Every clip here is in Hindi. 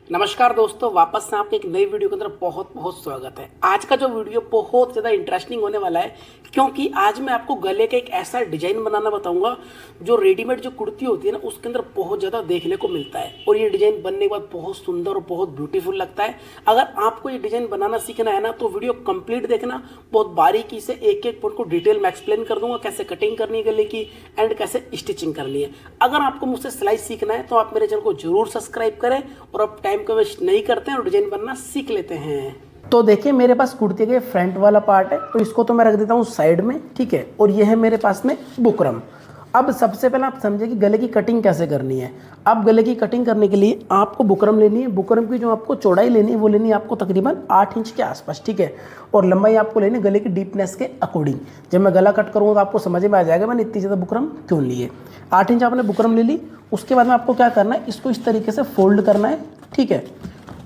नमस्कार दोस्तों, वापस से आपके एक नई वीडियो के अंदर बहुत बहुत स्वागत है। आज का जो वीडियो बहुत ज़्यादा इंटरेस्टिंग होने वाला है, क्योंकि आज मैं आपको गले का एक ऐसा डिज़ाइन बनाना बताऊंगा जो रेडीमेड जो कुर्ती होती है ना, उसके अंदर बहुत ज़्यादा देखने को मिलता है और ये डिज़ाइन बनने के बाद बहुत सुंदर और बहुत ब्यूटीफुल लगता है। अगर आपको ये डिज़ाइन बनाना सीखना है ना, तो वीडियो कंप्लीट देखना, बहुत बारीकी से एक एक पॉइंट को डिटेल में एक्सप्लेन कर दूंगा, कैसे कटिंग करनी है गले की एंड कैसे स्टिचिंग करनी है। अगर आपको मुझसे सिलाई सीखना है तो आप मेरे चैनल को जरूर सब्सक्राइब करें और अब टाइम को वेस्ट नहीं करते हैं और डिजाइन बनना सीख लेते हैं। तो देखिए, मेरे पास कुर्ती के फ्रंट वाला पार्ट है, तो इसको तो मैं रख देता हूँ साइड में, ठीक है। और ये है मेरे पास में बुकरम। अब सबसे पहले आप समझे कि गले की कटिंग कैसे करनी है। अब गले की कटिंग करने के लिए आपको बुकरम लेनी है। बुकरम की जो आपको चौड़ाई लेनी है वो लेनी है आपको तकरीबन 8 इंच के आसपास, ठीक है। और लंबाई आपको लेनी है गले की डीपनेस के अकॉर्डिंग। जब मैं गला कट करूँगा तो आपको समझ में आ जाएगा मैंने इतनी ज़्यादा बुकरम क्यों ली है। 8 इंच आपने बुकरम ले ली। उसके बाद में आपको क्या करना है, इसको इस तरीके से फोल्ड करना है, ठीक है।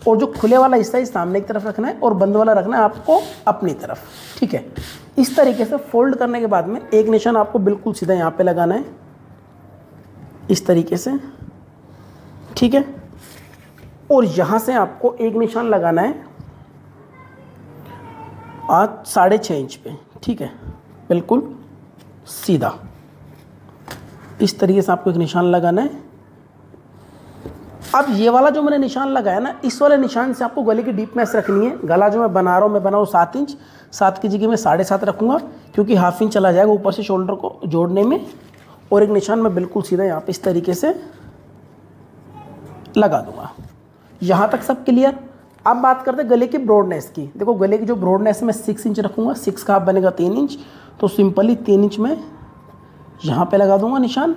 और जो खुले वाला हिस्सा है सामने की तरफ रखना है और बंद वाला रखना है आपको अपनी तरफ, ठीक है। इस तरीके से फोल्ड करने के बाद में एक निशान आपको बिल्कुल सीधा यहाँ पे लगाना है, इस तरीके से, ठीक है। और यहाँ से आपको एक निशान लगाना है आज 6.5 इंच पे, ठीक है, बिल्कुल सीधा। इस तरीके से आपको एक निशान लगाना है। अब ये वाला जो मैंने निशान लगाया ना, इस वाले निशान से आपको गले की डीपनेस रखनी है। गला जो मैं बना रहा हूँ 7 इंच, 7 की जगह मैं 7.5 रखूँगा, क्योंकि हाफ इंच चला जाएगा ऊपर से शोल्डर को जोड़ने में। और एक निशान मैं बिल्कुल सीधा यहाँ पे इस तरीके से लगा दूँगा। यहाँ तक सब क्लियर। अब बात करते हैं गले की ब्रॉडनेस की। देखो, गले की जो ब्रॉडनेस मैं 6 इंच रखूँगा, 6 का हाफ बनेगा 3 इंच, तो सिंपली 3 इंच में यहाँ पे लगा दूँगा निशान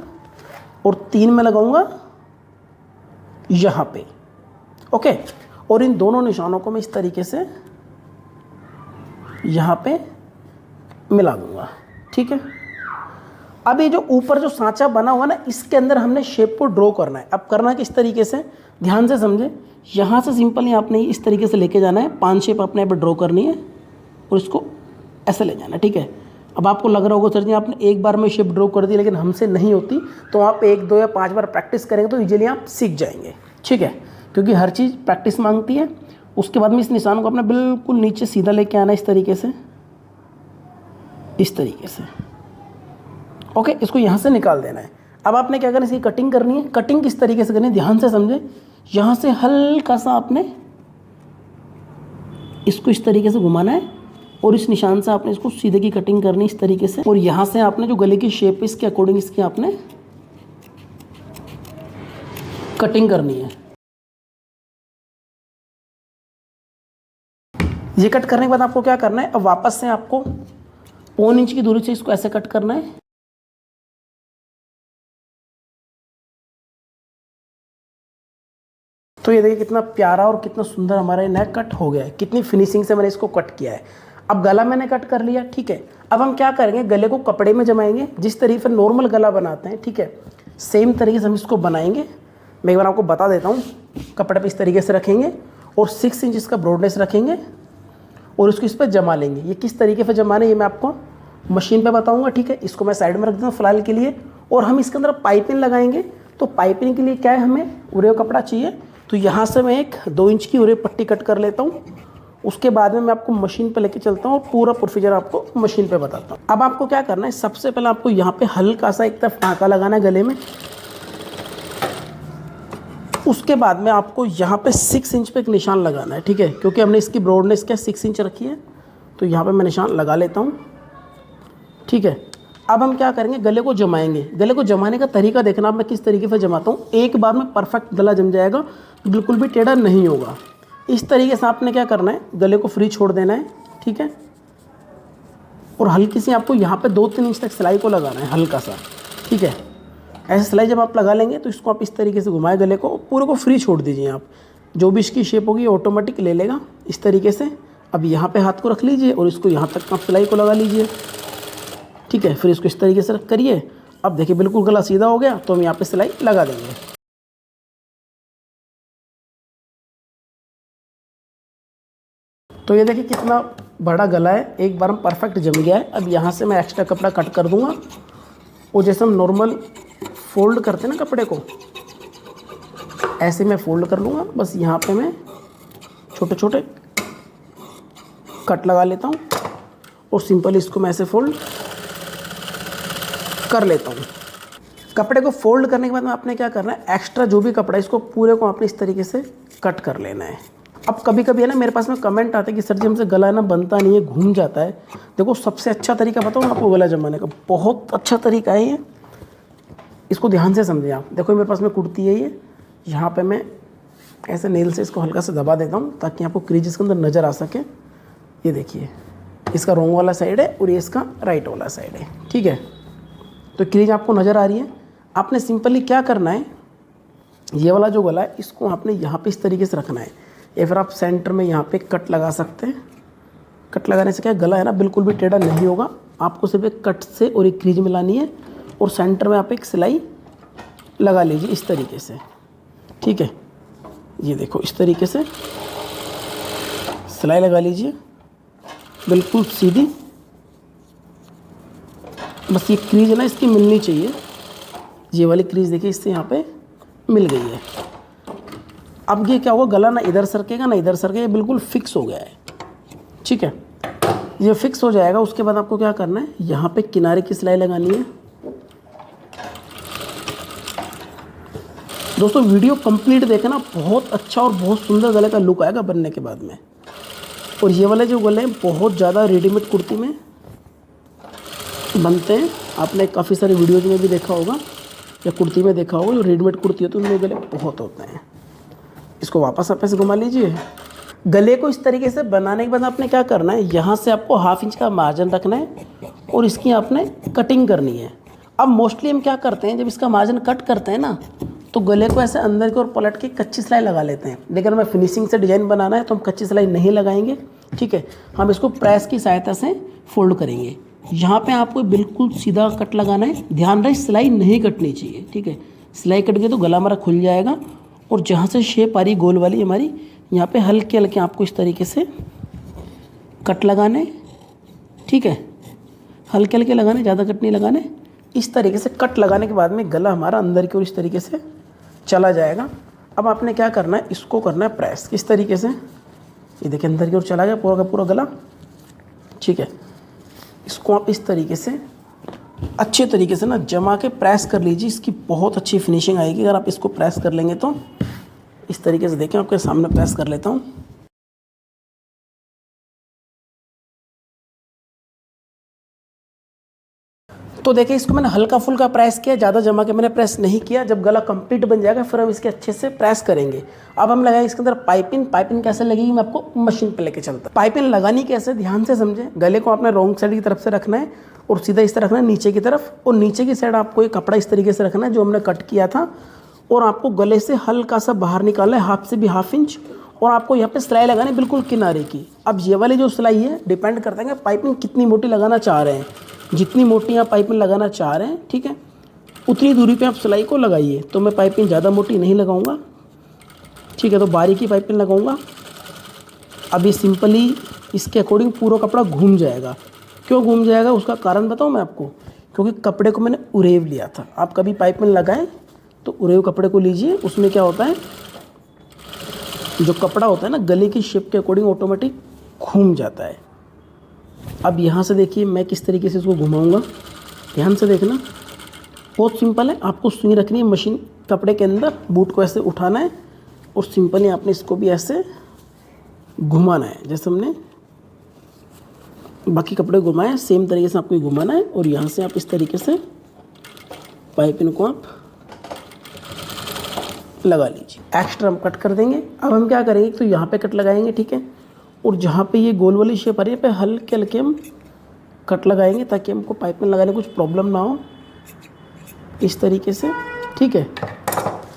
और 3 में लगाऊँगा यहाँ पे, ओके। और इन दोनों निशानों को मैं इस तरीके से यहाँ पे मिला दूँगा, ठीक है। अब ये जो ऊपर जो सांचा बना हुआ ना, इसके अंदर हमने शेप को ड्रॉ करना है। अब करना किस तरीके से, ध्यान से समझे। यहाँ से सिंपली आपने इस तरीके से लेके जाना है, 5 शेप अपने पे ड्रॉ करनी है और इसको ऐसे ले जाना है, ठीक है। अब आपको लग रहा होगा सर जी आपने एक बार में शेप ड्रॉ कर दी, लेकिन हमसे नहीं होती। तो आप 1, 2 या 5 बार प्रैक्टिस करेंगे तो इजीली आप सीख जाएंगे, ठीक है। क्योंकि हर चीज़ प्रैक्टिस मांगती है। उसके बाद में इस निशान को अपने बिल्कुल नीचे सीधा लेके आना है, इस तरीके से, इस तरीके से, ओके। इसको यहाँ से निकाल देना है। अब आपने क्या करना है, इसकी कटिंग करनी है। कटिंग किस तरीके से करनी है, ध्यान से समझे। यहाँ से हल्का सा आपने इसको इस तरीके से घुमाना है और इस निशान से आपने इसको सीधे की कटिंग करनी है, इस तरीके से। और यहाँ से आपने जो गले की शेप है इसके अकॉर्डिंग इसकी आपने कटिंग करनी है। ये कट करने के बाद आपको क्या करना है, अब वापस से आपको 1 इंच की दूरी से इसको ऐसे कट करना है। तो ये देखिए कितना प्यारा और कितना सुंदर हमारा नेक कट हो गया है, कितनी फिनिशिंग से मैंने इसको कट किया है। अब गला मैंने कट कर लिया, ठीक है। अब हम क्या करेंगे, गले को कपड़े में जमाएंगे, जिस तरीके से नॉर्मल गला बनाते हैं, ठीक है। सेम तरीके से हम इसको बनाएंगे। मैं एक बार आपको बता देता हूँ। कपड़े पे इस तरीके से रखेंगे और 6 इंच इसका ब्रॉडनेस रखेंगे और इसको इस पर जमा लेंगे। ये किस तरीके से जमाना है ये मैं आपको मशीन पे बताऊंगा, ठीक है। इसको मैं साइड में रख देता हूँ फिलहाल के लिए। और हम इसके अंदर पाइपिंग लगाएंगे। तो पाइपिंग के लिए क्या है, हमें उरे कपड़ा चाहिए। तो यहाँ से मैं एक 2 इंच की उरे पट्टी कट कर लेता हूँ। उसके बाद में मैं आपको मशीन पे लेके चलता हूँ और पूरा प्रोसीजर आपको मशीन पे बताता हूँ। अब आपको क्या करना है, सबसे पहले आपको यहाँ पे हल्का सा एक तरफ टाँका लगाना है गले में। उसके बाद में आपको यहाँ पे 6 इंच पे एक निशान लगाना है, ठीक है। क्योंकि हमने इसकी ब्रॉडनेस क्या 6 इंच रखी है, तो यहाँ पे मैं निशान लगा लेता हूँ, ठीक है। अब हम क्या करेंगे, गले को जमाएंगे। गले को जमाने का तरीका देखना मैं किस तरीके से जमाता हूँ। एक बार में परफेक्ट गला जम जाएगा, बिल्कुल भी टेढ़ा नहीं होगा। इस तरीके से आपने क्या करना है, गले को फ्री छोड़ देना है, ठीक है। और हल्की सी आपको यहाँ पे 2-3 इंच तक सिलाई को लगाना है, हल्का सा, ठीक है। ऐसे सिलाई जब आप लगा लेंगे तो इसको आप इस तरीके से घुमाएं, गले को पूरे को फ्री छोड़ दीजिए। आप जो भी इसकी शेप होगी ऑटोमेटिक ले लेगा इस तरीके से। अब यहाँ पे हाथ को रख लीजिए और इसको यहाँ तक आप सिलाई को लगा लीजिए, ठीक है। फिर इसको इस तरीके से करिए। अब देखिए बिल्कुल गला सीधा हो गया, तो हम यहाँ पे सिलाई लगा देंगे। तो ये देखिए कितना बड़ा गला है, एक बार में परफेक्ट जम गया है। अब यहाँ से मैं एक्स्ट्रा कपड़ा कट कर दूंगा और जैसे हम नॉर्मल फोल्ड करते हैं ना कपड़े को, ऐसे मैं फोल्ड कर लूँगा। बस यहाँ पे मैं छोटे छोटे कट लगा लेता हूँ और सिंपल इसको मैं ऐसे फोल्ड कर लेता हूँ। कपड़े को फोल्ड करने के बाद में आपने क्या करना है, एक्स्ट्रा जो भी कपड़ा है इसको पूरे को आपने इस तरीके से कट कर लेना है। अब कभी कभी है ना मेरे पास में कमेंट आते हैं कि सर जी हमसे गला ना बनता नहीं है, घूम जाता है। देखो सबसे अच्छा तरीका बताऊँ आपको गला जमाने का, बहुत अच्छा तरीका है ये। इसको ध्यान से समझिए आप। देखो मेरे पास में कुर्ती है ये, यहाँ पे मैं ऐसे नेल से इसको हल्का से दबा देता हूँ ताकि आपको क्रीज इसके अंदर नज़र आ सके। ये देखिए इसका रॉन्ग वाला साइड है और ये इसका राइट वाला साइड है, ठीक है। तो क्रीज आपको नज़र आ रही है। आपने सिंपली क्या करना है, ये वाला जो गला है इसको आपने यहाँ पे इस तरीके से रखना है, या फिर आप सेंटर में यहाँ पे कट लगा सकते हैं। कट लगाने से क्या गला है ना बिल्कुल भी टेढ़ा नहीं होगा। आपको सिर्फ एक कट से और एक क्रीज मिलानी है और सेंटर में आप एक सिलाई लगा लीजिए इस तरीके से, ठीक है। ये देखो इस तरीके से सिलाई लगा लीजिए बिल्कुल सीधी। बस ये क्रीज है ना इसकी मिलनी चाहिए। ये वाली क्रीज देखिए इससे यहाँ पे मिल गई है। अब ये क्या होगा, गला ना इधर सरकेगा ना इधर सरकेगा, बिल्कुल फिक्स हो गया है, ठीक है। ये फिक्स हो जाएगा। उसके बाद आपको क्या करना है, यहाँ पे किनारे की सिलाई लगानी है। दोस्तों वीडियो कंप्लीट देखना, बहुत अच्छा और बहुत सुंदर गले का लुक आएगा बनने के बाद में। और ये वाले जो गले हैं बहुत ज़्यादा रेडीमेड कुर्ती में बनते हैं। आपने काफ़ी सारे वीडियोज़ में भी देखा होगा या कुर्ती में देखा होगा, जो रेडीमेड कुर्ती होती है उनमें गले बहुत होते हैं। इसको वापस आप ऐसे घुमा लीजिए। गले को इस तरीके से बनाने के बाद आपने क्या करना है, यहाँ से आपको 1/2 इंच का मार्जिन रखना है और इसकी आपने कटिंग करनी है। अब मोस्टली हम क्या करते हैं, जब इसका मार्जिन कट करते हैं ना तो गले को ऐसे अंदर की ओर पलट के कच्ची सिलाई लगा लेते हैं। लेकिन हमें फिनिशिंग से डिज़ाइन बनाना है तो हम कच्ची सिलाई नहीं लगाएंगे, ठीक है। हम इसको प्रेस की सहायता से फोल्ड करेंगे। यहाँ पे आपको बिल्कुल सीधा कट लगाना है। ध्यान रहे सिलाई नहीं कटनी चाहिए, ठीक है। सिलाई कट गई तो गला हमारा खुल जाएगा। और जहाँ से शेप आ रही गोल वाली हमारी, यहाँ पे हल्के हल्के आपको इस तरीके से कट लगाने, ठीक है। हल्के हल्के लगाने, ज़्यादा कट नहीं लगाने। इस तरीके से कट लगाने के बाद में गला हमारा अंदर की ओर इस तरीके से चला जाएगा। अब आपने क्या करना है, इसको करना है प्रेस इस तरीके से। ये देखिए अंदर की ओर चला गया पूरा का पूरा गला, ठीक है। इसको आप इस तरीके से अच्छे तरीके से ना जमा के प्रेस कर लीजिए। इसकी बहुत अच्छी फिनिशिंग आएगी अगर आप इसको प्रेस कर लेंगे तो। इस तरीके से देखें, आपके सामने प्रेस कर लेता हूँ। तो देखिए इसको मैंने हल्का फुल्का प्रेस किया, ज़्यादा जमा के मैंने प्रेस नहीं किया। जब गला कंप्लीट बन जाएगा फिर हम इसके अच्छे से प्रेस करेंगे। अब हम लगाएंगे इसके अंदर पाइपिंग। पाइपिंग कैसे लगेगी मैं आपको मशीन पे लेके चलता हूँ। पाइपिंग लगानी कैसे, ध्यान से समझें। गले को आपने रॉन्ग साइड की तरफ से रखना है और सीधा इस तरह रखना है नीचे की तरफ। और नीचे की साइड आपको एक कपड़ा इस तरीके से रखना है जो हमने कट किया था। और आपको गले से हल्का सा बाहर निकालना है, 1/2 से भी 1/2 इंच। और आपको यहाँ पे सिलाई लगानी है बिल्कुल किनारे की। अब ये वाली जो सिलाई है डिपेंड करता है कि पाइपिंग कितनी मोटी लगाना चाह रहे हैं। जितनी मोटी आप पाइपिंग लगाना चाह रहे हैं, ठीक है, उतनी दूरी पे आप सिलाई को लगाइए। तो मैं पाइपिंग ज़्यादा मोटी नहीं लगाऊंगा, ठीक है, तो बारीकी पाइपिंग लगाऊंगा। अभी सिंपली इसके अकॉर्डिंग पूरा कपड़ा घूम जाएगा। क्यों घूम जाएगा उसका कारण बताऊं मैं आपको, क्योंकि कपड़े को मैंने उरेव लिया था। आप कभी पाइपिंग लगाएं तो उरेव कपड़े को लीजिए। उसमें क्या होता है, जो कपड़ा होता है ना गले की शेप के अकॉर्डिंग ऑटोमेटिक घूम जाता है। अब यहाँ से देखिए मैं किस तरीके से इसको घुमाऊंगा, ध्यान से देखना। बहुत सिंपल है, आपको सुई रखनी है मशीन कपड़े के अंदर, बूट को ऐसे उठाना है और सिंपली आपने इसको भी ऐसे घुमाना है। जैसे हमने बाकी कपड़े घुमाए सेम तरीके से आपको घुमाना है। और यहाँ से आप इस तरीके से पाइपिंग को आप लगा लीजिए। एक्स्ट्रा हम कट कर देंगे। अब हम क्या करेंगे, तो यहाँ पे कट लगाएंगे, ठीक है। और जहाँ पे ये गोल वाली शेप आ रही है पे हल्के हल्के हम कट लगाएंगे ताकि हमको पाइपिंग लगाने में कुछ प्रॉब्लम ना हो, इस तरीके से, ठीक है।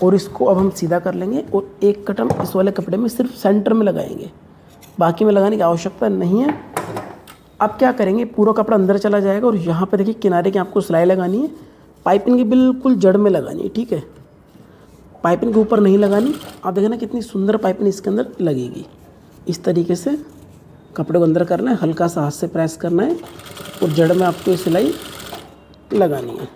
और इसको अब हम सीधा कर लेंगे और एक कट हम इस वाले कपड़े में सिर्फ सेंटर में लगाएंगे, बाकी में लगाने की आवश्यकता नहीं है। अब क्या करेंगे, पूरा कपड़ा अंदर चला जाएगा और यहाँ पे देखिए किनारे की आपको सिलाई लगानी है। पाइपिंग की बिल्कुल जड़ में लगानी है, ठीक है, पाइपिंग के ऊपर नहीं लगानी। आप देखें ना कितनी सुंदर पाइपिंग इसके अंदर लगेगी। इस तरीके से कपड़े को अंदर करना है, हल्का सा हाथ से प्रेस करना है और जड़ में आपको ये सिलाई लगानी है।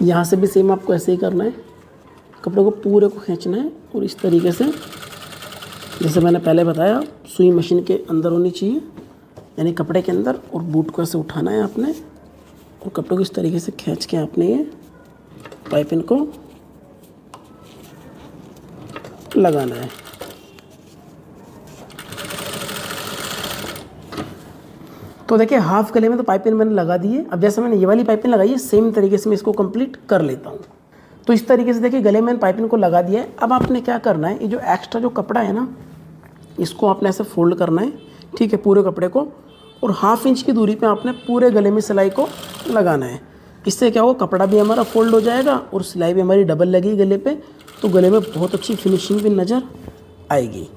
यहाँ से भी सेम आपको ऐसे ही करना है, कपड़े को पूरे को खींचना है और इस तरीके से, जैसे मैंने पहले बताया, सुई मशीन के अंदर होनी चाहिए, यानी कपड़े के अंदर, और बूट को ऐसे उठाना है आपने और कपड़े को इस तरीके से खींच के आपने ये पाइपिंग को लगाना है। तो देखिए हाफ गले में तो पाइपिंग मैंने लगा दी है। अब जैसे मैंने ये वाली पाइपिंग लगाई है, सेम तरीके से मैं इसको कंप्लीट कर लेता हूँ। तो इस तरीके से देखिए गले में पाइपिंग को लगा दिया है। अब आपने क्या करना है, ये जो एक्स्ट्रा जो कपड़ा है ना, इसको आपने ऐसे फोल्ड करना है, ठीक है, पूरे कपड़े को, और हाफ इंच की दूरी पे आपने पूरे गले में सिलाई को लगाना है। इससे क्या होगा, कपड़ा भी हमारा फोल्ड हो जाएगा और सिलाई भी हमारी डबल लगेगी गले पे, तो गले में बहुत अच्छी फिनिशिंग भी नज़र आएगी।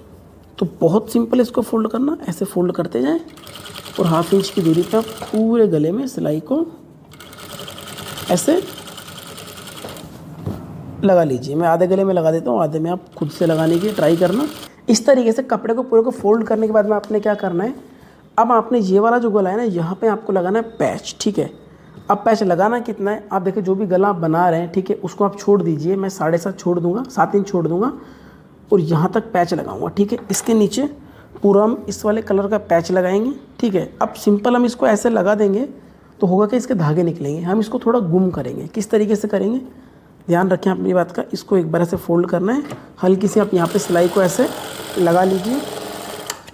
तो बहुत सिंपल इसको फोल्ड करना, ऐसे फोल्ड करते जाएं और हाफ इंच की दूरी पर पूरे गले में सिलाई को ऐसे लगा लीजिए। मैं आधे गले में लगा देता हूँ, आधे में आप खुद से लगाने की ट्राई करना। इस तरीके से कपड़े को पूरे को फोल्ड करने के बाद में आपने क्या करना है, अब आपने ये वाला जो गला है ना, यहाँ पे आपको लगाना है पैच, ठीक है। अब पैच लगाना कितना है, आप देखिए जो भी गला आप बना रहे हैं, ठीक है, उसको आप छोड़ दीजिए। मैं 7.5 छोड़ दूंगा, 7 इंच छोड़ दूंगा और यहाँ तक पैच लगाऊंगा, ठीक है। इसके नीचे पूरा हम इस वाले कलर का पैच लगाएंगे, ठीक है। अब सिंपल हम इसको ऐसे लगा देंगे तो होगा कि इसके धागे निकलेंगे। हम इसको थोड़ा गुम करेंगे। किस तरीके से करेंगे, ध्यान रखें अपनी बात का। इसको एक बार ऐसे फोल्ड करना है, हल्की सी आप यहाँ पे सिलाई को ऐसे लगा लीजिए,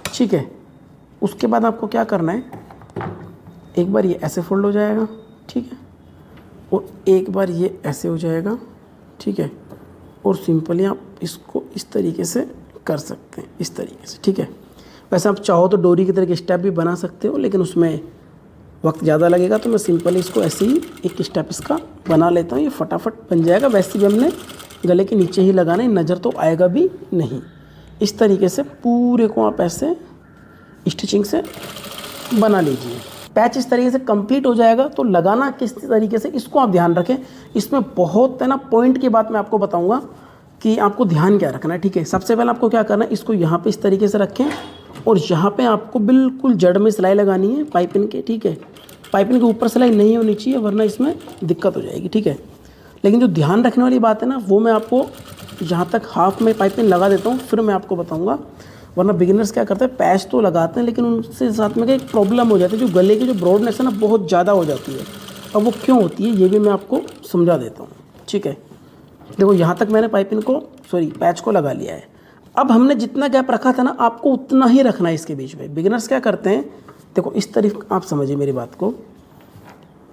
ठीक है। उसके बाद आपको क्या करना है, एक बार ये ऐसे फोल्ड हो जाएगा, ठीक है, और एक बार ये ऐसे हो जाएगा, ठीक है, और सिंपली आप इसको इस तरीके से कर सकते हैं, इस तरीके से, ठीक है। वैसे आप चाहो तो डोरी की तरह के स्टेप भी बना सकते हो, लेकिन उसमें वक्त ज़्यादा लगेगा, तो मैं सिंपली इसको ऐसे ही एक स्टेप इसका बना लेता हूँ। ये फटाफट बन जाएगा। वैसे भी हमने गले के नीचे ही लगाना है, नज़र तो आएगा भी नहीं। इस तरीके से पूरे को आप ऐसे स्टिचिंग से बना लीजिए। पैच इस तरीके से कंप्लीट हो जाएगा। तो लगाना किस तरीके से, इसको आप ध्यान रखें। इसमें बहुत है ना पॉइंट की बात मैं आपको बताऊँगा कि आपको ध्यान क्या रखना है, ठीक है। सबसे पहले आपको क्या करना है, इसको यहाँ पे इस तरीके से रखें और यहाँ पे आपको बिल्कुल जड़ में सिलाई लगानी है पाइपिंग के, ठीक है। पाइपिंग के ऊपर सिलाई नहीं होनी चाहिए, वरना इसमें दिक्कत हो जाएगी, ठीक है। लेकिन जो ध्यान रखने वाली बात है ना, वो मैं आपको जहाँ तक हाफ में पाइपिंग लगा देता हूँ फिर मैं आपको बताऊँगा। वरना बिगिनर्स क्या करते हैं, पैच तो लगाते हैं लेकिन उनसे साथ में एक प्रॉब्लम हो जाती है, जो गले की जो ब्रॉडनेस है ना बहुत ज़्यादा हो जाती है। अब वो क्यों होती है ये भी मैं आपको समझा देता हूँ, ठीक है। देखो यहाँ तक मैंने पाइपिंग को पैच को लगा लिया है। अब हमने जितना गैप रखा था ना, आपको उतना ही रखना है इसके बीच में। बिगिनर्स क्या करते हैं, देखो इस तरफ आप समझिए मेरी बात को,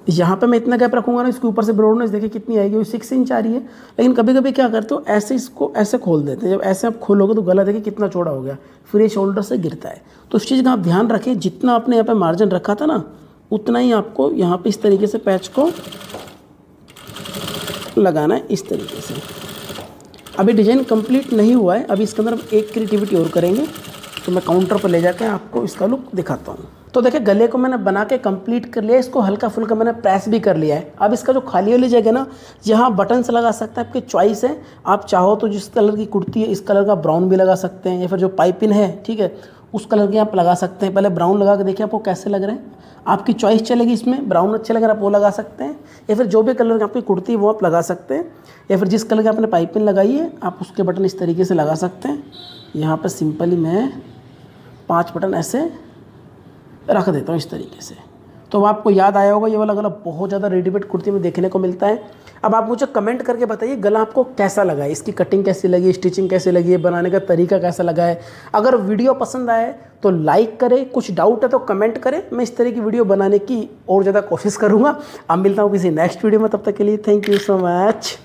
यहाँ पे मैं इतना गैप रखूँगा ना, इसके ऊपर से ब्रॉडनेस देखिए कितनी आएगी, वो 6 इंच आ रही है। लेकिन कभी कभी क्या करते हो, ऐसे इसको ऐसे खोल देते हैं। जब ऐसे आप खोलोगे तो गला देखिए कितना चौड़ा हो गया, फिर ये शोल्डर से गिरता है। तो इस चीज़ का आप ध्यान रखें, जितना आपने यहाँ पे मार्जिन रखा था ना, उतना ही आपको यहाँ पे इस तरीके से पैच को लगाना है, इस तरीके से। अभी डिज़ाइन कंप्लीट नहीं हुआ है, अभी इसके अंदर हम एक क्रिएटिविटी और करेंगे। तो मैं काउंटर पर ले जाकर आपको इसका लुक दिखाता हूँ। तो देखिए गले को मैंने बना के कंप्लीट कर लिया, इसको हल्का फुल्का मैंने प्रेस भी कर लिया है। अब इसका जो खाली वाली जगह ना, यहाँ बटन से लगा सकता है, आपकी चॉइस है। आप चाहो तो जिस कलर की कुर्ती है इस कलर का ब्राउन भी लगा सकते हैं, या फिर जो पाइपिंग है, ठीक है, उस कलर के आप लगा सकते हैं। पहले ब्राउन लगा के देखिए आपको कैसे लग रहे हैं, आपकी चॉइस चलेगी। इसमें ब्राउन अच्छे लग रहा है आप वो लगा सकते हैं, या फिर जो भी कलर की आपकी कुर्ती है वो आप लगा सकते हैं, या फिर जिस कलर की आपने पाइपिंग लगाई है आप उसके बटन इस तरीके से लगा सकते हैं। यहाँ पर सिंपली मैं 5 बटन ऐसे रख देता हूँ इस तरीके से। तो आपको याद आया होगा, ये वाला गला बहुत ज़्यादा रेडीमेड कुर्ती में देखने को मिलता है। अब आप मुझे कमेंट करके बताइए गला आपको कैसा लगा है, इसकी कटिंग कैसी लगी, स्टिचिंग कैसी लगी है, बनाने का तरीका कैसा लगा है। अगर वीडियो पसंद आए तो लाइक करें, कुछ डाउट है तो कमेंट करें। मैं इस तरह की वीडियो बनाने की और ज़्यादा कोशिश करूँगा। अब मिलता हूँ किसी नेक्स्ट वीडियो में, तब तक के लिए थैंक यू सो मच।